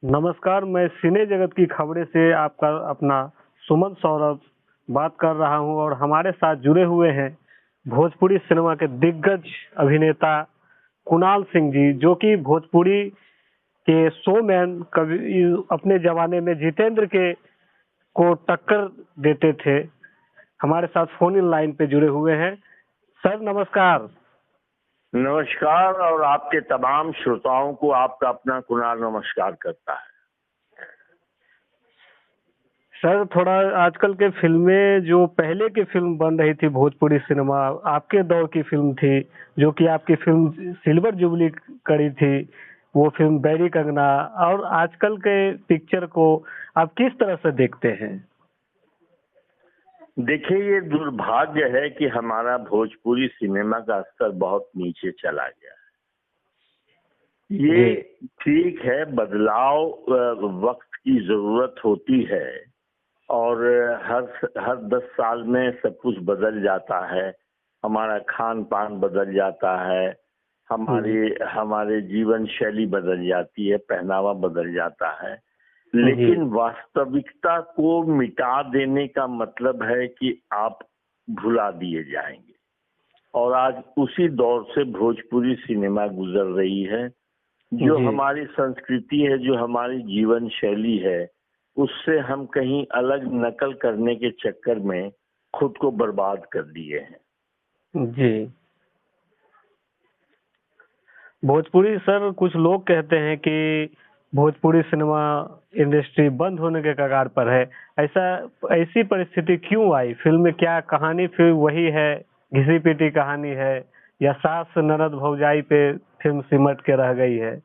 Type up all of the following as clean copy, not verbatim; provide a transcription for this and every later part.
नमस्कार, मैं सिने जगत की खबरें से आपका अपना सुमन सौरभ बात कर रहा हूं और हमारे साथ जुड़े हुए हैं भोजपुरी सिनेमा के दिग्गज अभिनेता कुणाल सिंह जी, जो कि भोजपुरी के शोमैन कभी अपने जमाने में जितेंद्र के को टक्कर देते थे। हमारे साथ फोन इन लाइन पे जुड़े हुए हैं। सर नमस्कार। नमस्कार और आपके तमाम श्रोताओं को आपका अपना कुणाल नमस्कार करता है। सर थोड़ा आजकल के फिल्में जो पहले की फिल्म बन रही थी भोजपुरी सिनेमा आपके दौर की फिल्म थी, जो कि आपकी फिल्म सिल्वर जुबली करी थी, वो फिल्म बैरी कंगना, और आजकल के पिक्चर को आप किस तरह से देखते हैं? देखिए, ये दुर्भाग्य है कि हमारा भोजपुरी सिनेमा का स्तर बहुत नीचे चला गया है। ये ठीक है, बदलाव वक्त की जरूरत होती है और हर 10 साल में सब कुछ बदल जाता है। हमारा खान पान बदल जाता है, हमारे जीवन शैली बदल जाती है, पहनावा बदल जाता है। लेकिन वास्तविकता को मिटा देने का मतलब है कि आप भुला दिए जाएंगे। और आज उसी दौर से भोजपुरी सिनेमा गुजर रही है। जो हमारी संस्कृति है, जो हमारी जीवन शैली है, उससे हम कहीं अलग नकल करने के चक्कर में खुद को बर्बाद कर दिए हैं। जी, भोजपुरी सर कुछ लोग कहते हैं कि भोजपुरी सिनेमा इंडस्ट्री बंद होने के कगार पर है। ऐसी परिस्थिति क्यों आई? फिल्म में क्या कहानी फिर वही है, घिसी पिटी कहानी है, या सास ननद भौजाई पे फिल्म सिमट के रह गई है?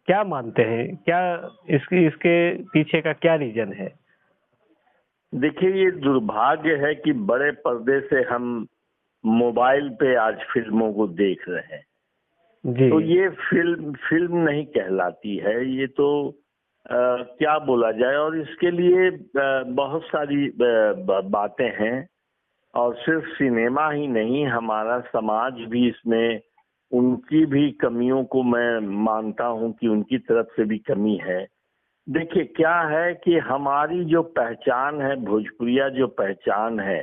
क्या मानते हैं, क्या इसके पीछे का क्या रीजन है? देखिए, ये दुर्भाग्य है कि बड़े पर्दे से हम मोबाइल पे आज फिल्मों को देख रहे हैं। तो ये फिल्म नहीं कहलाती है। ये तो क्या बोला जाए, और इसके लिए बहुत सारी बातें हैं। और सिर्फ सिनेमा ही नहीं, हमारा समाज भी इसमें, उनकी भी कमियों को मैं मानता हूं कि उनकी तरफ से भी कमी है। देखिए, क्या है कि हमारी जो पहचान है, भोजपुरिया जो पहचान है,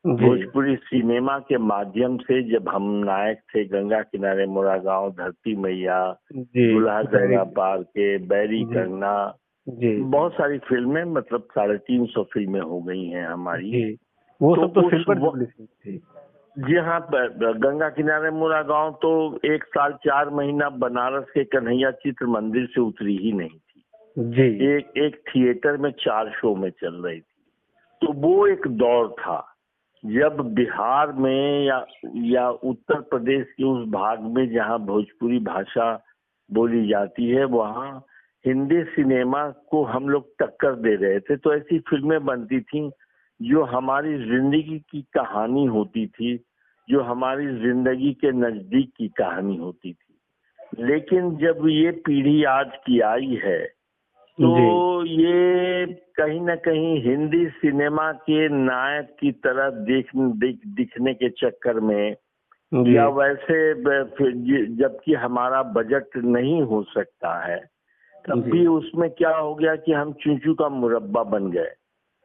भोजपुरी सिनेमा के माध्यम से, जब हम नायक थे गंगा किनारे मोरा गांव, धरती मैया, दूल्हा गंगा पार के, बैरी कंगना, बहुत सारी फिल्में, मतलब 350 फिल्में हो गई हैं हमारी। वो सब तो सिल्वर जुबली थी। जी हाँ, गंगा किनारे मोरा गांव तो 1 साल 4 महीना बनारस के कन्हैया चित्र मंदिर से उतरी ही नहीं थी। एक थिएटर में 4 शो में चल रही थी। तो वो एक दौर था जब बिहार में या उत्तर प्रदेश के उस भाग में जहाँ भोजपुरी भाषा बोली जाती है, वहाँ हिंदी सिनेमा को हम लोग टक्कर दे रहे थे। तो ऐसी फिल्में बनती थीं जो हमारी जिंदगी की कहानी होती थी, जो हमारी जिंदगी के नजदीक की कहानी होती थी। लेकिन जब ये पीढ़ी आज की आई है, तो ये कहीं ना कहीं हिंदी सिनेमा के नायक की तरह दिखने के चक्कर में, या वैसे, जबकि हमारा बजट नहीं हो सकता है, तब भी उसमें क्या हो गया कि हम चूचू का मुरब्बा बन गए।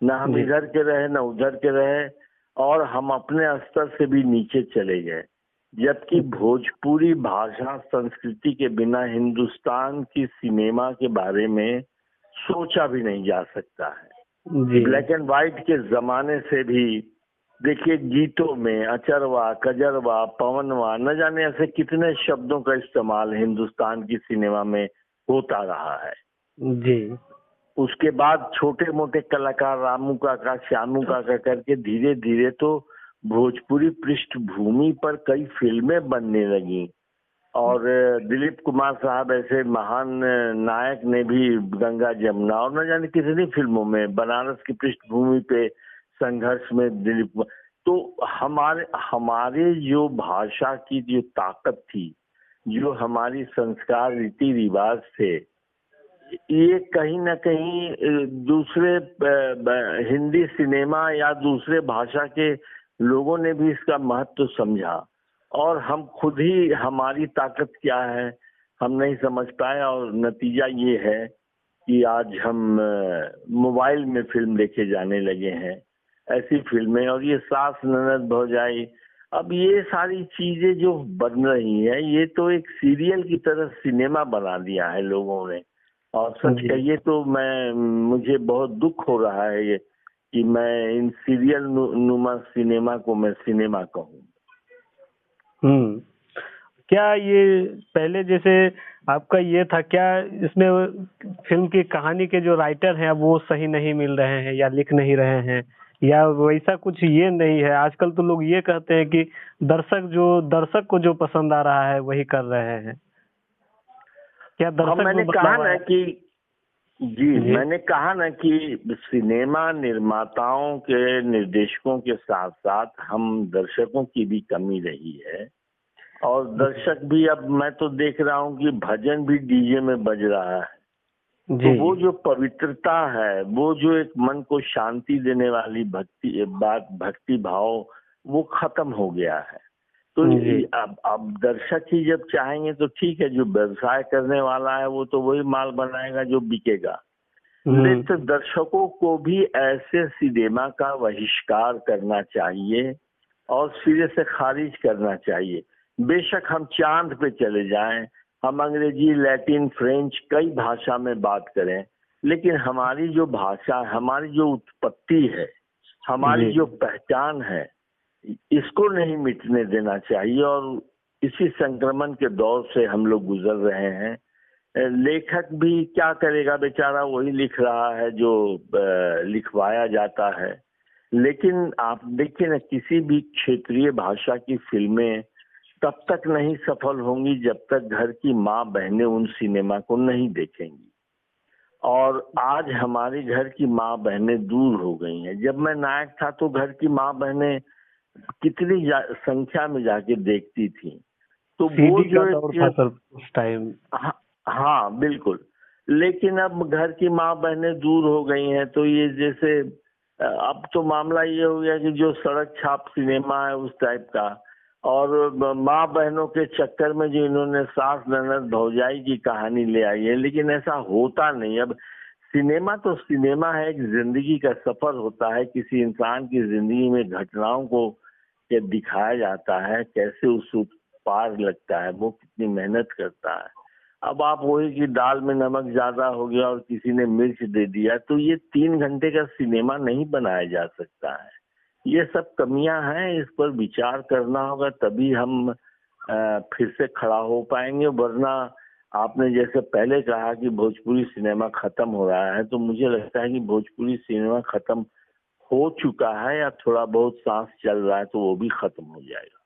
ना हम इधर के रहे, ना उधर के रहे, और हम अपने स्तर से भी नीचे चले गए। जबकि भोजपुरी भाषा संस्कृति के बिना हिंदुस्तान की सिनेमा के बारे में सोचा भी नहीं जा सकता है। ब्लैक एंड व्हाइट के जमाने से भी देखिए, गीतों में अचरवा, कजरवा, पवनवा, न जाने ऐसे कितने शब्दों का इस्तेमाल हिंदुस्तान की सिनेमा में होता रहा है। उसके बाद छोटे मोटे कलाकार रामू काका, श्यामू काका करके धीरे धीरे तो भोजपुरी पृष्ठभूमि पर कई फिल्में बनने लगी। और दिलीप कुमार साहब ऐसे महान नायक ने भी गंगा जमुना और न जाने कितनी फिल्मों में, बनारस की पृष्ठभूमि पे संघर्ष में दिलीप। तो हमारे जो भाषा की जो ताकत थी, जो हमारी संस्कार रीति रिवाज थे, ये कहीं ना कहीं दूसरे हिंदी सिनेमा या दूसरे भाषा के लोगों ने भी इसका महत्व समझा, और हम खुद ही हमारी ताकत क्या है हम नहीं समझ पाए। और नतीजा ये है कि आज हम मोबाइल में फिल्म देखे जाने लगे हैं, ऐसी फिल्में, और ये सास ननद भौजाई, अब ये सारी चीजें जो बन रही है, ये तो एक सीरियल की तरह सिनेमा बना दिया है लोगों ने। और सच कहिए तो मुझे बहुत दुख हो रहा है ये कि मैं इन सीरियल नुमा सिनेमा को मैं सिनेमा कहूँ। क्या ये पहले जैसे आपका ये था, क्या इसमें फिल्म की कहानी के जो राइटर हैं वो सही नहीं मिल रहे हैं या लिख नहीं रहे हैं, या वैसा कुछ ये नहीं है? आजकल तो लोग ये कहते हैं कि दर्शक को जो पसंद आ रहा है वही कर रहे हैं। क्या दर्शक मैंने कहा ना कि मैंने कहा ना कि सिनेमा निर्माताओं के, निर्देशकों के साथ साथ हम दर्शकों की भी कमी रही है। और दर्शक भी, अब मैं तो देख रहा हूँ कि भजन भी डीजे में बज रहा है। तो वो जो पवित्रता है, वो जो एक मन को शांति देने वाली भक्ति भाव, वो खत्म हो गया है। तो अब दर्शक ही जब चाहेंगे तो ठीक है, जो व्यवसाय करने वाला है वो तो वही माल बनाएगा जो बिकेगा। लेकिन तो दर्शकों को भी ऐसे सिनेमा का बहिष्कार करना चाहिए और सिरे से खारिज करना चाहिए। बेशक हम चांद पे चले जाएं, हम अंग्रेजी, लैटिन, फ्रेंच, कई भाषा में बात करें, लेकिन हमारी जो भाषा, हमारी जो उत्पत्ति है, हमारी जो पहचान है, इसको नहीं मिटने देना चाहिए। और इसी संक्रमण के दौर से हम लोग गुजर रहे हैं। लेखक भी क्या करेगा बेचारा, वही लिख रहा है जो लिखवाया जाता है। लेकिन आप देखिए ना, किसी भी क्षेत्रीय भाषा की फिल्में तब तक नहीं सफल होंगी जब तक घर की माँ बहनें उन सिनेमा को नहीं देखेंगी। और आज हमारी घर की माँ बहनें दूर हो गई हैं। जब मैं नायक था तो घर की माँ बहनें कितनी संख्या में जाके देखती थी। तो वो जो उस टाइम, हाँ बिल्कुल। लेकिन अब घर की माँ बहनें दूर हो गई हैं, तो ये जैसे अब तो मामला ये हो गया कि जो सड़क छाप सिनेमा है उस टाइप का, और माँ बहनों के चक्कर में जो इन्होंने सास ननद भौजाई की कहानी ले आई है, लेकिन ऐसा होता नहीं। अब सिनेमा तो सिनेमा है, एक जिंदगी का सफर होता है, किसी इंसान की जिंदगी में घटनाओं को दिखाया जाता है, कैसे उस पार लगता है, वो कितनी मेहनत करता है। अब आप वही कि दाल में नमक ज्यादा हो गया और किसी ने मिर्च दे दिया, तो ये 3 घंटे का सिनेमा नहीं बनाया जा सकता है। ये सब कमियां हैं, इस पर विचार करना होगा, तभी हम फिर से खड़ा हो पाएंगे। वरना आपने जैसे पहले कहा कि भोजपुरी सिनेमा खत्म हो रहा है, तो मुझे लगता है कि भोजपुरी सिनेमा खत्म हो चुका है, या थोड़ा बहुत सांस चल रहा है, तो वो भी खत्म हो जाएगा।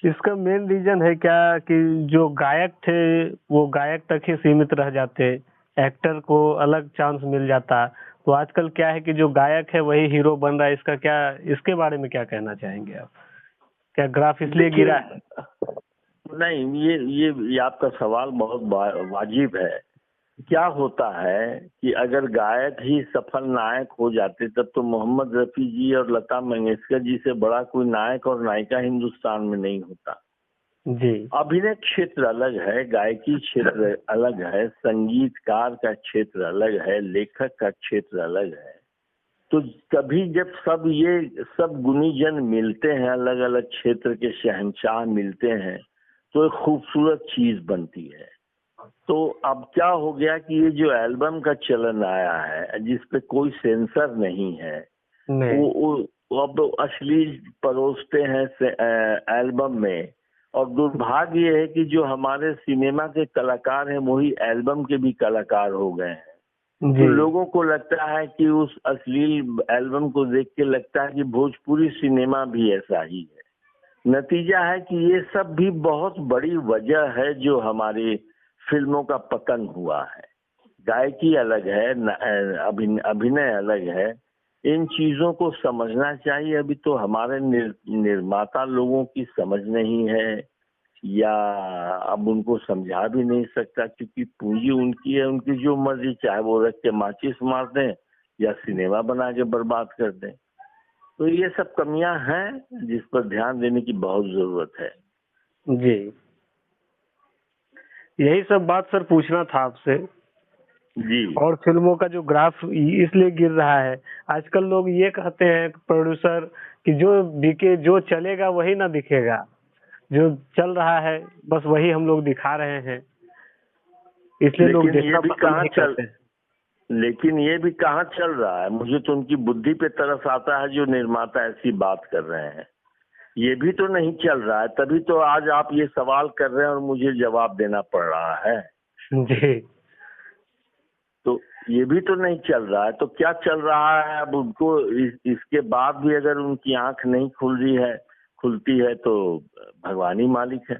इसका मेन रीजन है क्या कि जो गायक थे वो गायक तक ही सीमित रह जाते, एक्टर को अलग चांस मिल जाता। तो आजकल क्या है कि जो गायक है वही हीरो बन रहा है। इसका क्या, इसके बारे में क्या कहना चाहेंगे आप? क्या ग्राफ इसलिए गिरा है? नहीं, ये आपका सवाल बहुत वाजिब है। क्या होता है कि अगर गायक ही सफल नायक हो जाते, तब तो मोहम्मद रफी जी और लता मंगेशकर जी से बड़ा कोई नायक और नायिका हिंदुस्तान में नहीं होता जी। अभिनय क्षेत्र अलग है, गायकी क्षेत्र अलग है, संगीतकार का क्षेत्र अलग है, लेखक का क्षेत्र अलग है। तो कभी जब सब गुणीजन मिलते हैं, अलग अलग क्षेत्र के शहंशाह मिलते हैं, तो एक खूबसूरत चीज बनती है। तो अब क्या हो गया कि ये जो एल्बम का चलन आया है, जिसपे कोई सेंसर नहीं है, वो अब अश्लील परोसते हैं एल्बम में। और दुर्भाग्य ये है कि जो हमारे सिनेमा के कलाकार हैं वही एल्बम के भी कलाकार हो गए हैं। तो लोगों को लगता है कि उस अश्लील एल्बम को देख के लगता है कि भोजपुरी सिनेमा भी ऐसा ही है। नतीजा है कि ये सब भी बहुत बड़ी वजह है जो हमारी फिल्मों का पतन हुआ है। गायकी अलग है, अभिनय अलग है। इन चीजों को समझना चाहिए। अभी तो हमारे निर्माता लोगों की समझ नहीं है, या अब उनको समझा भी नहीं सकता, क्योंकि पूंजी उनकी है, उनकी जो मर्जी, चाहे वो रख के माचिस मार दें या सिनेमा बना के बर्बाद कर दें। तो ये सब कमियां हैं जिस पर ध्यान देने की बहुत जरूरत है। जी, यही सब बात सर पूछना था आपसे जी। और फिल्मों का जो ग्राफ इसलिए गिर रहा है, आजकल लोग ये कहते हैं प्रोड्यूसर कि जो बिके जो चलेगा वही ना दिखेगा, जो चल रहा है बस वही हम लोग दिखा रहे हैं, इसलिए लोग लेकिन ये देखना भी पसंद नहीं करते हैं। लेकिन ये भी कहाँ चल रहा है, मुझे तो उनकी बुद्धि पे तरस आता है जो निर्माता ऐसी बात कर रहे हैं। ये भी तो नहीं चल रहा है, तभी तो आज आप ये सवाल कर रहे हैं और मुझे जवाब देना पड़ रहा है। जी। तो ये भी तो नहीं चल रहा है, तो क्या चल रहा है अब उनको इसके बाद भी अगर उनकी आंख नहीं खुलती है तो भगवान ही मालिक है।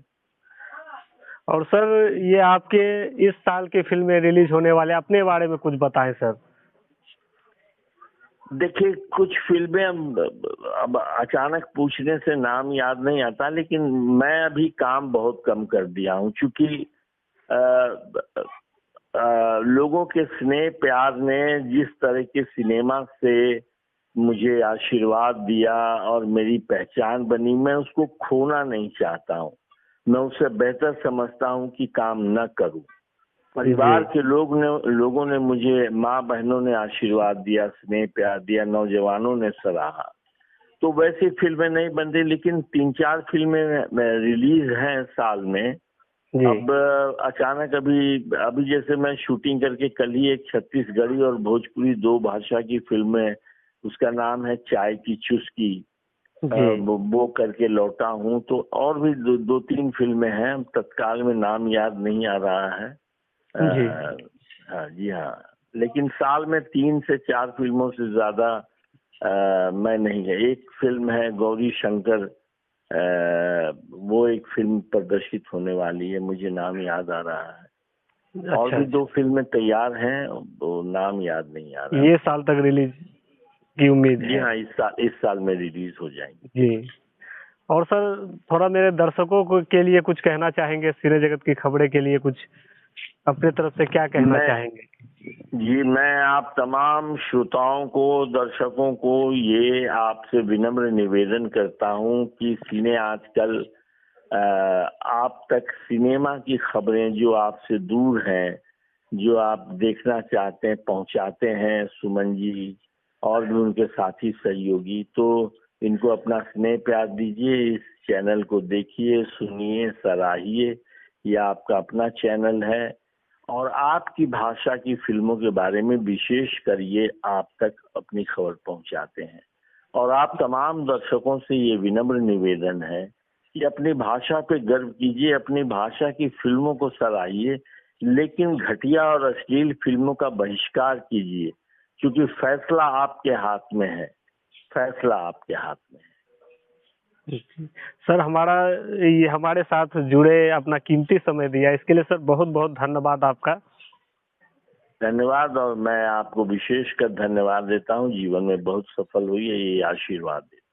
और सर ये आपके इस साल की फिल्में रिलीज होने वाले, अपने बारे में कुछ बताएं सर। देखिए, कुछ फिल्में अब अचानक पूछने से नाम याद नहीं आता, लेकिन मैं अभी काम बहुत कम कर दिया हूँ, क्योंकि लोगों के स्नेह प्यार ने जिस तरह के सिनेमा से मुझे आशीर्वाद दिया और मेरी पहचान बनी, मैं उसको खोना नहीं चाहता हूँ। मैं उससे बेहतर समझता हूँ कि काम न करूँ। परिवार के लोगों ने मुझे, माँ बहनों ने आशीर्वाद दिया, स्नेह प्यार दिया, नौजवानों ने सराहा, तो वैसी फिल्में नहीं बन रही, लेकिन 3-4 फिल्में रिलीज हैं साल में। अब अचानक अभी जैसे मैं शूटिंग करके कल ही एक छत्तीसगढ़ी और भोजपुरी 2 भाषा की फिल्म है, उसका नाम है चाय की चुस्की, वो करके लौटा हूँ। तो और भी 2-3 फिल्में हैं, तत्काल में नाम याद नहीं आ रहा है। हाँ जी हाँ, लेकिन साल में 3 से 4 फिल्मों से ज्यादा मैं नहीं है। एक फिल्म है गौरी शंकर, वो एक फिल्म प्रदर्शित होने वाली है, मुझे नाम याद आ रहा है। और भी 2 फिल्में तैयार हैं, वो नाम याद नहीं आ रहा। ये साल तक रिलीज की उम्मीद है? जी हाँ, इस साल में रिलीज हो जाएंगी जी। और सर थोड़ा मेरे दर्शकों को के लिए कुछ कहना चाहेंगे, सिने जगत की खबरें के लिए कुछ अपने तरफ से क्या कहना चाहेंगे? जी, मैं आप तमाम श्रोताओं को, दर्शकों को ये आपसे विनम्र निवेदन करता हूँ कि सिने आजकल आप तक सिनेमा की खबरें जो आपसे दूर हैं, जो आप देखना चाहते हैं, पहुंचाते हैं सुमन जी और भी उनके साथी सहयोगी, तो इनको अपना स्नेह प्यार दीजिए। इस चैनल को देखिए, सुनिए, सराहिए। ये आपका अपना चैनल है और आपकी भाषा की फिल्मों के बारे में विशेष कर ये आप तक अपनी खबर पहुंचाते हैं। और आप तमाम दर्शकों से ये विनम्र निवेदन है कि अपनी भाषा पे गर्व कीजिए, अपनी भाषा की फिल्मों को सराहिए, लेकिन घटिया और अश्लील फिल्मों का बहिष्कार कीजिए, क्योंकि फैसला आपके हाथ में है, फैसला आपके हाथ में है। सर ये हमारे साथ जुड़े, अपना कीमती समय दिया, इसके लिए सर बहुत बहुत धन्यवाद आपका। धन्यवाद, और मैं आपको विशेष कर धन्यवाद देता हूँ। जीवन में बहुत सफल हुई है, ये आशीर्वाद देता हूँ।